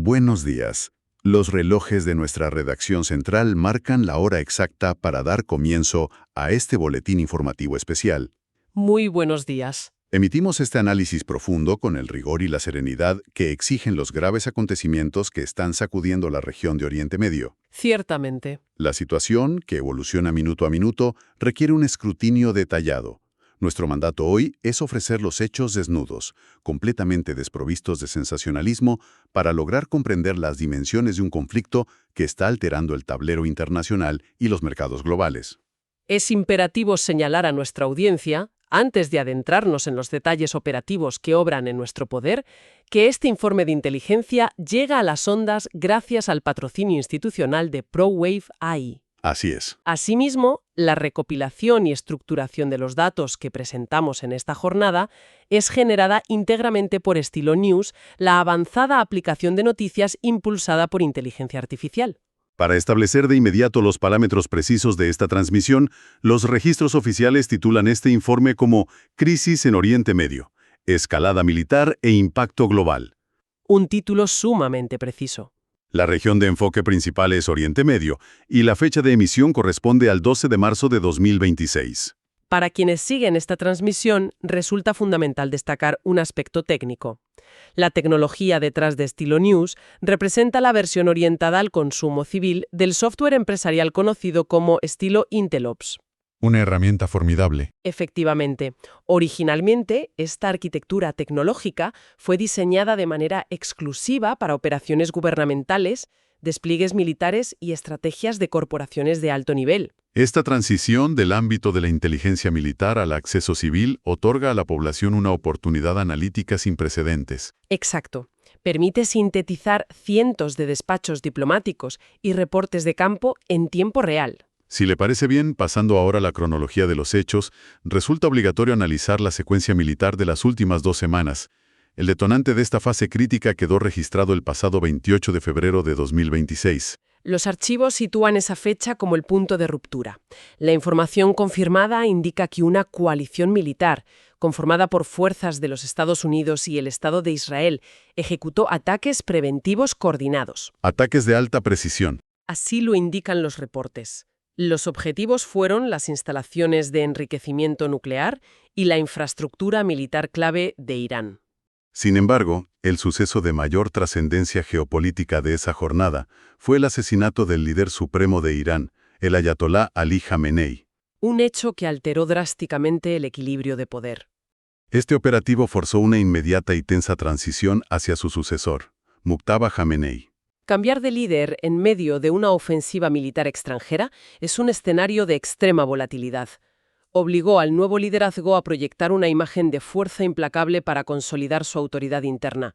Buenos días. Los relojes de nuestra redacción central marcan la hora exacta para dar comienzo a este boletín informativo especial. Muy buenos días. Emitimos este análisis profundo con el rigor y la serenidad que exigen los graves acontecimientos que están sacudiendo la región de Oriente Medio. Ciertamente. La situación, que evoluciona minuto a minuto, requiere un escrutinio detallado. Nuestro mandato hoy es ofrecer los hechos desnudos, completamente desprovistos de sensacionalismo, para lograr comprender las dimensiones de un conflicto que está alterando el tablero internacional y los mercados globales. Es imperativo señalar a nuestra audiencia, antes de adentrarnos en los detalles operativos que obran en nuestro poder, que este informe de inteligencia llega a las ondas gracias al patrocinio institucional de ProWave AI. Así es. Asimismo, la recopilación y estructuración de los datos que presentamos en esta jornada es generada íntegramente por Estilo News, la avanzada aplicación de noticias impulsada por inteligencia artificial. Para establecer de inmediato los parámetros precisos de esta transmisión, los registros oficiales titulan este informe como Crisis en Oriente Medio, Escalada Militar e Impacto Global. Un título sumamente preciso. La región de enfoque principal es Oriente Medio, y la fecha de emisión corresponde al 12 de marzo de 2026. Para quienes siguen esta transmisión, resulta fundamental destacar un aspecto técnico. La tecnología detrás de Estilo News representa la versión orientada al consumo civil del software empresarial conocido como estilo IntelOps. Una herramienta formidable. Efectivamente, originalmente, esta arquitectura tecnológica fue diseñada de manera exclusiva para operaciones gubernamentales, despliegues militares y estrategias de corporaciones de alto nivel. Esta transición del ámbito de la inteligencia militar al acceso civil otorga a la población una oportunidad analítica sin precedentes. Exacto. Permite sintetizar cientos de despachos diplomáticos y reportes de campo en tiempo real. Si le parece bien, pasando ahora a la cronología de los hechos, resulta obligatorio analizar la secuencia militar de las últimas 2 semanas. El detonante de esta fase crítica quedó registrado el pasado 28 de febrero de 2026. Los archivos sitúan esa fecha como el punto de ruptura. La información confirmada indica que una coalición militar, conformada por fuerzas de los Estados Unidos y el Estado de Israel, ejecutó ataques preventivos coordinados. Ataques de alta precisión. Así lo indican los reportes. Los objetivos fueron las instalaciones de enriquecimiento nuclear y la infraestructura militar clave de Irán. Sin embargo, el suceso de mayor trascendencia geopolítica de esa jornada fue el asesinato del líder supremo de Irán, el ayatolá Ali Jamenei. Un hecho que alteró drásticamente el equilibrio de poder. Este operativo forzó una inmediata y tensa transición hacia su sucesor, Muqtada Jamenei. Cambiar de líder en medio de una ofensiva militar extranjera es un escenario de extrema volatilidad. Obligó al nuevo liderazgo a proyectar una imagen de fuerza implacable para consolidar su autoridad interna.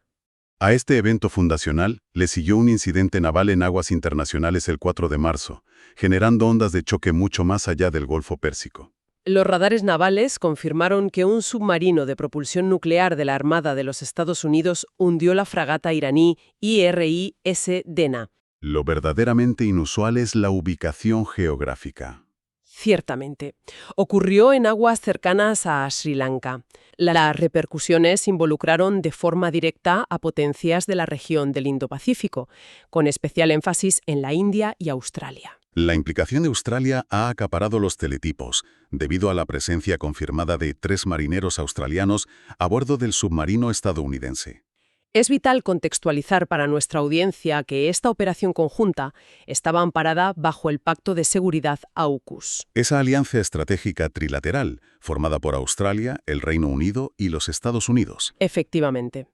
A este evento fundacional le siguió un incidente naval en aguas internacionales el 4 de marzo, generando ondas de choque mucho más allá del Golfo Pérsico. Los radares navales confirmaron que un submarino de propulsión nuclear de la Armada de los Estados Unidos hundió la fragata iraní IRIS Dena. Lo verdaderamente inusual es la ubicación geográfica. Ciertamente. Ocurrió en aguas cercanas a Sri Lanka. Las repercusiones involucraron de forma directa a potencias de la región del Indo-Pacífico, con especial énfasis en la India y Australia. La implicación de Australia ha acaparado los teletipos, debido a la presencia confirmada de 3 marineros australianos a bordo del submarino estadounidense. Es vital contextualizar para nuestra audiencia que esta operación conjunta estaba amparada bajo el Pacto de Seguridad AUKUS. Esa alianza estratégica trilateral, formada por Australia, el Reino Unido y los Estados Unidos. Efectivamente.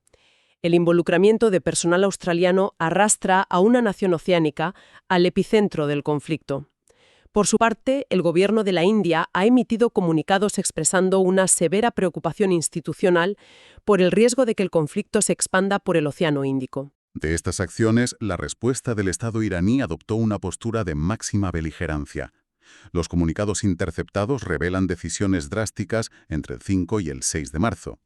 El involucramiento de personal australiano arrastra a una nación oceánica al epicentro del conflicto. Por su parte, el gobierno de la India ha emitido comunicados expresando una severa preocupación institucional por el riesgo de que el conflicto se expanda por el Océano Índico. De estas acciones, la respuesta del Estado iraní adoptó una postura de máxima beligerancia. Los comunicados interceptados revelan decisiones drásticas entre el 5 y el 6 de marzo.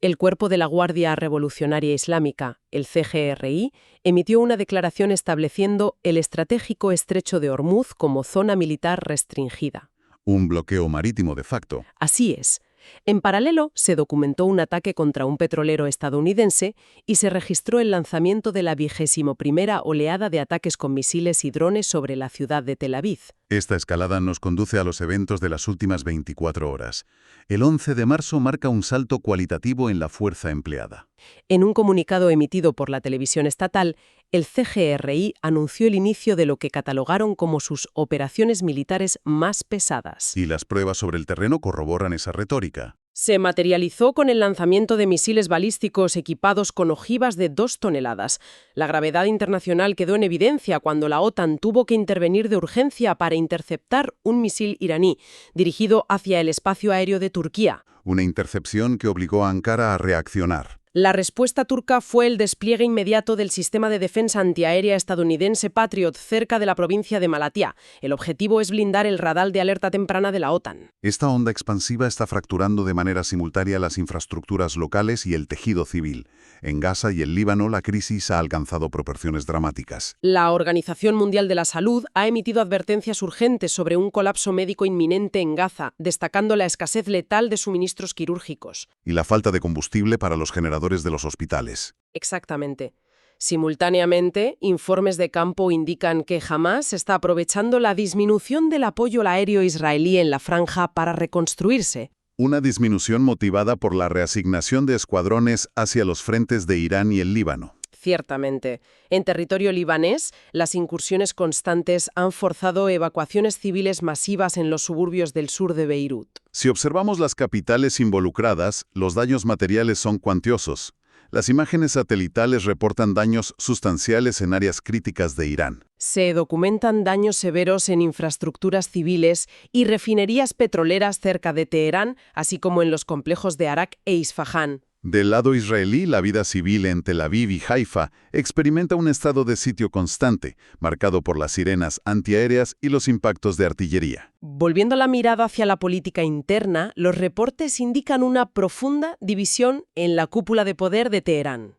El Cuerpo de la Guardia Revolucionaria Islámica, el CGRI, emitió una declaración estableciendo el estratégico estrecho de Hormuz como zona militar restringida. Un bloqueo marítimo de facto. Así es. En paralelo, se documentó un ataque contra un petrolero estadounidense y se registró el lanzamiento de la 21ª oleada de ataques con misiles y drones sobre la ciudad de Tel Aviv. Esta escalada nos conduce a los eventos de las últimas 24 horas. El 11 de marzo marca un salto cualitativo en la fuerza empleada. En un comunicado emitido por la televisión estatal, el CGRI anunció el inicio de lo que catalogaron como sus operaciones militares más pesadas. Y las pruebas sobre el terreno corroboran esa retórica. Se materializó con el lanzamiento de misiles balísticos equipados con ojivas de 2 toneladas. La gravedad internacional quedó en evidencia cuando la OTAN tuvo que intervenir de urgencia para interceptar un misil iraní dirigido hacia el espacio aéreo de Turquía. Una intercepción que obligó a Ankara a reaccionar. La respuesta turca fue el despliegue inmediato del sistema de defensa antiaérea estadounidense Patriot cerca de la provincia de Malatya. El objetivo es blindar el radar de alerta temprana de la OTAN. Esta onda expansiva está fracturando de manera simultánea las infraestructuras locales y el tejido civil. En Gaza y el Líbano, la crisis ha alcanzado proporciones dramáticas. La Organización Mundial de la Salud ha emitido advertencias urgentes sobre un colapso médico inminente en Gaza, destacando la escasez letal de suministros quirúrgicos. Y la falta de combustible para los generadores de los hospitales. Exactamente. Simultáneamente, informes de campo indican que Hamás está aprovechando la disminución del apoyo al aéreo israelí en la franja para reconstruirse. Una disminución motivada por la reasignación de escuadrones hacia los frentes de Irán y el Líbano. Ciertamente. En territorio libanés, las incursiones constantes han forzado evacuaciones civiles masivas en los suburbios del sur de Beirut. Si observamos las capitales involucradas, los daños materiales son cuantiosos. Las imágenes satelitales reportan daños sustanciales en áreas críticas de Irán. Se documentan daños severos en infraestructuras civiles y refinerías petroleras cerca de Teherán, así como en los complejos de Arak e Isfahán. Del lado israelí, la vida civil en Tel Aviv y Haifa experimenta un estado de sitio constante, marcado por las sirenas antiaéreas y los impactos de artillería. Volviendo la mirada hacia la política interna, los reportes indican una profunda división en la cúpula de poder de Teherán.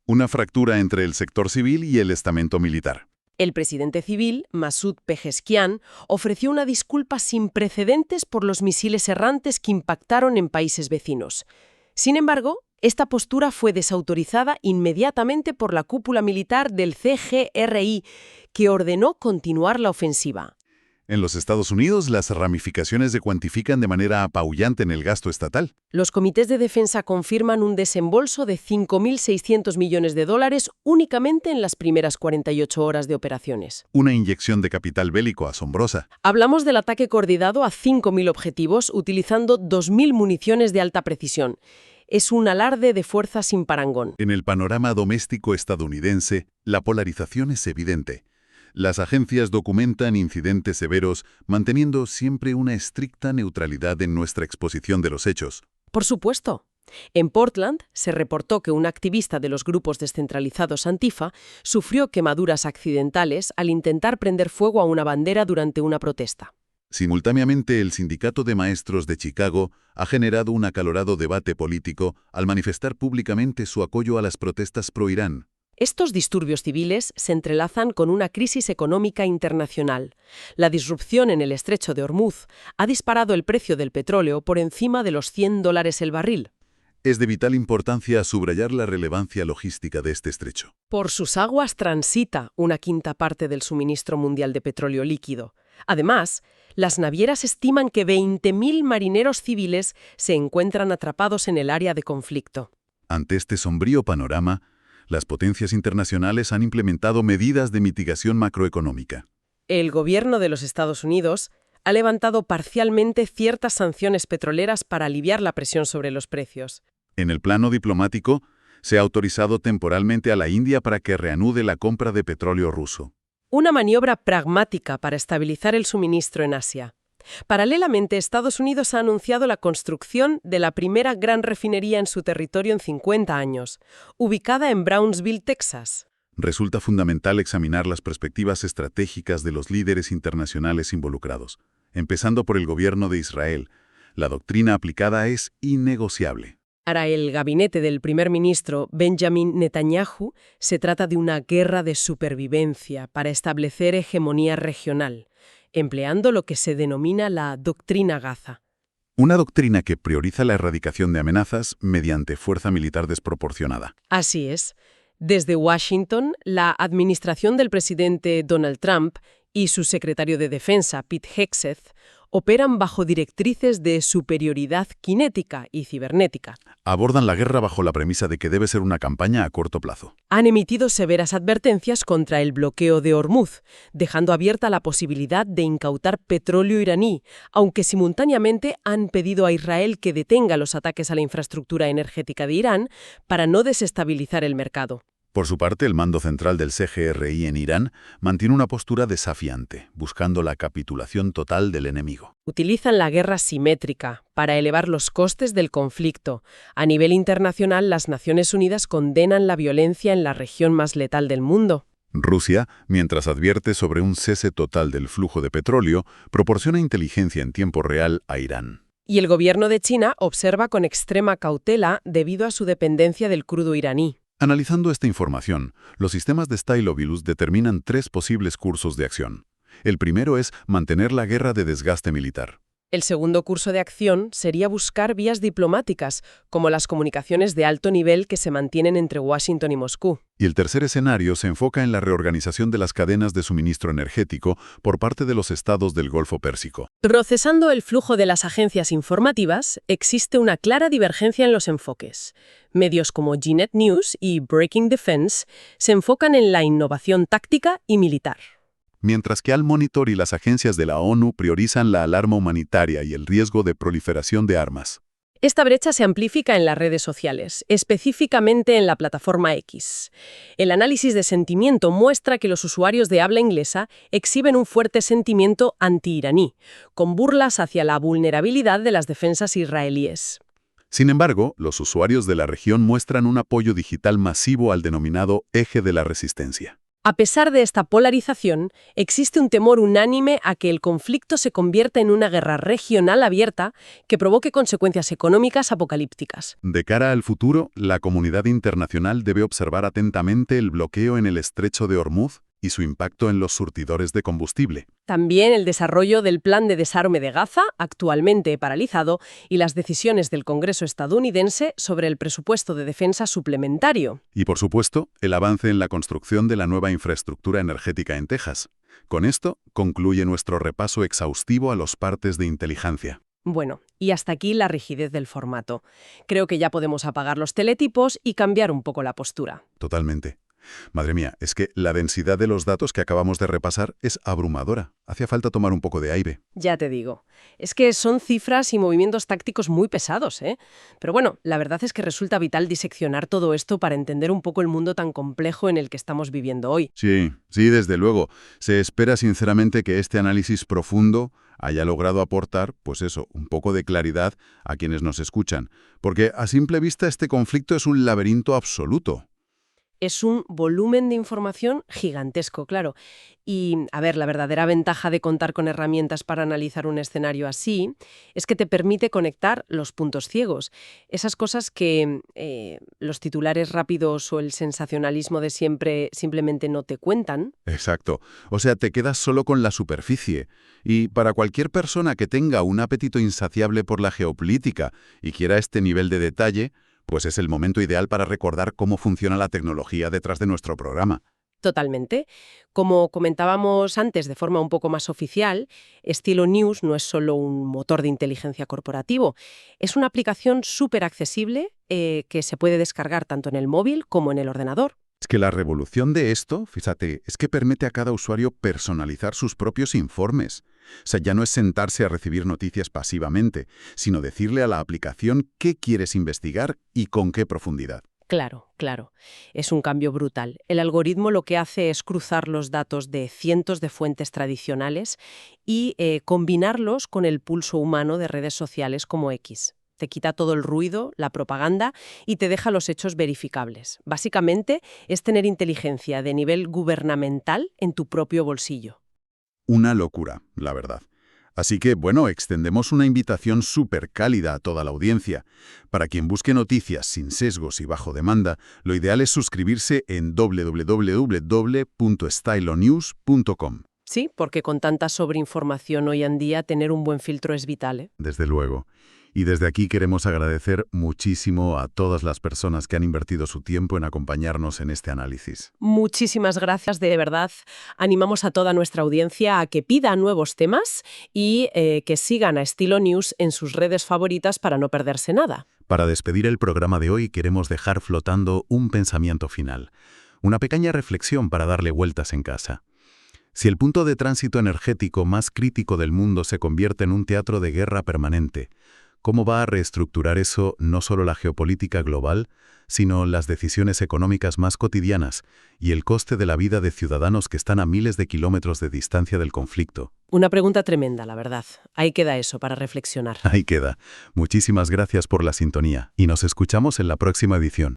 Una fractura entre el sector civil y el estamento militar. El presidente civil, Masoud Pezeshkian, ofreció una disculpa sin precedentes por los misiles errantes que impactaron en países vecinos. Sin embargo, esta postura fue desautorizada inmediatamente por la cúpula militar del CGRI, que ordenó continuar la ofensiva. En los Estados Unidos, las ramificaciones se cuantifican de manera apabullante en el gasto estatal. Los comités de defensa confirman un desembolso de $5.600 millones únicamente en las primeras 48 horas de operaciones. Una inyección de capital bélico asombrosa. Hablamos del ataque coordinado a 5.000 objetivos utilizando 2.000 municiones de alta precisión. Es un alarde de fuerza sin parangón. En el panorama doméstico estadounidense, la polarización es evidente. Las agencias documentan incidentes severos, manteniendo siempre una estricta neutralidad en nuestra exposición de los hechos. Por supuesto. En Portland se reportó que un activista de los grupos descentralizados Antifa sufrió quemaduras accidentales al intentar prender fuego a una bandera durante una protesta. Simultáneamente, el Sindicato de Maestros de Chicago ha generado un acalorado debate político al manifestar públicamente su apoyo a las protestas pro-Irán. Estos disturbios civiles se entrelazan con una crisis económica internacional. La disrupción en el estrecho de Hormuz ha disparado el precio del petróleo por encima de los $100 el barril. Es de vital importancia subrayar la relevancia logística de este estrecho. Por sus aguas transita una quinta parte del suministro mundial de petróleo líquido. Además, las navieras estiman que 20.000 marineros civiles se encuentran atrapados en el área de conflicto. Ante este sombrío panorama, las potencias internacionales han implementado medidas de mitigación macroeconómica. El gobierno de los Estados Unidos ha levantado parcialmente ciertas sanciones petroleras para aliviar la presión sobre los precios. En el plano diplomático, se ha autorizado temporalmente a la India para que reanude la compra de petróleo ruso. Una maniobra pragmática para estabilizar el suministro en Asia. Paralelamente, Estados Unidos ha anunciado la construcción de la primera gran refinería en su territorio en 50 años, ubicada en Brownsville, Texas. Resulta fundamental examinar las perspectivas estratégicas de los líderes internacionales involucrados. Empezando por el gobierno de Israel, la doctrina aplicada es innegociable. Para el gabinete del primer ministro Benjamin Netanyahu, se trata de una guerra de supervivencia para establecer hegemonía regional, empleando lo que se denomina la doctrina Gaza. Una doctrina que prioriza la erradicación de amenazas mediante fuerza militar desproporcionada. Así es. Desde Washington, la administración del presidente Donald Trump y su secretario de Defensa, Pete Hegseth, operan bajo directrices de superioridad cinética y cibernética. Abordan la guerra bajo la premisa de que debe ser una campaña a corto plazo. Han emitido severas advertencias contra el bloqueo de Hormuz, dejando abierta la posibilidad de incautar petróleo iraní, aunque simultáneamente han pedido a Israel que detenga los ataques a la infraestructura energética de Irán para no desestabilizar el mercado. Por su parte, el mando central del CGRI en Irán mantiene una postura desafiante, buscando la capitulación total del enemigo. Utilizan la guerra simétrica para elevar los costes del conflicto. A nivel internacional, las Naciones Unidas condenan la violencia en la región más letal del mundo. Rusia, mientras advierte sobre un cese total del flujo de petróleo, proporciona inteligencia en tiempo real a Irán. Y el gobierno de China observa con extrema cautela debido a su dependencia del crudo iraní. Analizando esta información, los sistemas de Stylovilus determinan 3 posibles cursos de acción. El primero es mantener la guerra de desgaste militar. El segundo curso de acción sería buscar vías diplomáticas, como las comunicaciones de alto nivel que se mantienen entre Washington y Moscú. Y el tercer escenario se enfoca en la reorganización de las cadenas de suministro energético por parte de los estados del Golfo Pérsico. Procesando el flujo de las agencias informativas, existe una clara divergencia en los enfoques. Medios como GNet News y Breaking Defense se enfocan en la innovación táctica y militar. Mientras que Al Monitor y las agencias de la ONU priorizan la alarma humanitaria y el riesgo de proliferación de armas. Esta brecha se amplifica en las redes sociales, específicamente en la plataforma X. El análisis de sentimiento muestra que los usuarios de habla inglesa exhiben un fuerte sentimiento anti-iraní, con burlas hacia la vulnerabilidad de las defensas israelíes. Sin embargo, los usuarios de la región muestran un apoyo digital masivo al denominado eje de la resistencia. A pesar de esta polarización, existe un temor unánime a que el conflicto se convierta en una guerra regional abierta que provoque consecuencias económicas apocalípticas. De cara al futuro, la comunidad internacional debe observar atentamente el bloqueo en el estrecho de Hormuz y su impacto en los surtidores de combustible. También el desarrollo del plan de desarme de Gaza, actualmente paralizado, y las decisiones del Congreso estadounidense sobre el presupuesto de defensa suplementario. Y, por supuesto, el avance en la construcción de la nueva infraestructura energética en Texas. Con esto, concluye nuestro repaso exhaustivo a los partes de inteligencia. Bueno, y hasta aquí la rigidez del formato. Creo que ya podemos apagar los teletipos y cambiar un poco la postura. Totalmente. Madre mía, es que la densidad de los datos que acabamos de repasar es abrumadora. Hacía falta tomar un poco de aire. Ya te digo. Es que son cifras y movimientos tácticos muy pesados, ¿eh? Pero bueno, la verdad es que resulta vital diseccionar todo esto para entender un poco el mundo tan complejo en el que estamos viviendo hoy. Sí, desde luego. Se espera sinceramente que este análisis profundo haya logrado aportar, pues eso, un poco de claridad a quienes nos escuchan. Porque a simple vista este conflicto es un laberinto absoluto. Es un volumen de información gigantesco, claro. Y, a ver, la verdadera ventaja de contar con herramientas para analizar un escenario así es que te permite conectar los puntos ciegos. Esas cosas que los titulares rápidos o el sensacionalismo de siempre simplemente no te cuentan. Exacto. O sea, te quedas solo con la superficie. Y para cualquier persona que tenga un apetito insaciable por la geopolítica y quiera este nivel de detalle, pues es el momento ideal para recordar cómo funciona la tecnología detrás de nuestro programa. Totalmente. Como comentábamos antes de forma un poco más oficial, Stylo News no es solo un motor de inteligencia corporativo, es una aplicación súper accesible que se puede descargar tanto en el móvil como en el ordenador. Es que la revolución de esto, fíjate, es que permite a cada usuario personalizar sus propios informes. O sea, ya no es sentarse a recibir noticias pasivamente, sino decirle a la aplicación qué quieres investigar y con qué profundidad. Claro, claro. Es un cambio brutal. El algoritmo lo que hace es cruzar los datos de cientos de fuentes tradicionales y combinarlos con el pulso humano de redes sociales como X. Te quita todo el ruido, la propaganda y te deja los hechos verificables. Básicamente es tener inteligencia de nivel gubernamental en tu propio bolsillo. Una locura, la verdad. Así que, bueno, extendemos una invitación súper cálida a toda la audiencia. Para quien busque noticias sin sesgos y bajo demanda, lo ideal es suscribirse en www.stylonews.com. Sí, porque con tanta sobreinformación hoy en día tener un buen filtro es vital, ¿eh? Desde luego. Y desde aquí queremos agradecer muchísimo a todas las personas que han invertido su tiempo en acompañarnos en este análisis. Muchísimas gracias, de verdad. Animamos a toda nuestra audiencia a que pida nuevos temas y que sigan a Estilo News en sus redes favoritas para no perderse nada. Para despedir el programa de hoy queremos dejar flotando un pensamiento final, una pequeña reflexión para darle vueltas en casa. Si el punto de tránsito energético más crítico del mundo se convierte en un teatro de guerra permanente, ¿cómo va a reestructurar eso no solo la geopolítica global, sino las decisiones económicas más cotidianas y el coste de la vida de ciudadanos que están a miles de kilómetros de distancia del conflicto? Una pregunta tremenda, la verdad. Ahí queda eso para reflexionar. Ahí queda. Muchísimas gracias por la sintonía y nos escuchamos en la próxima edición.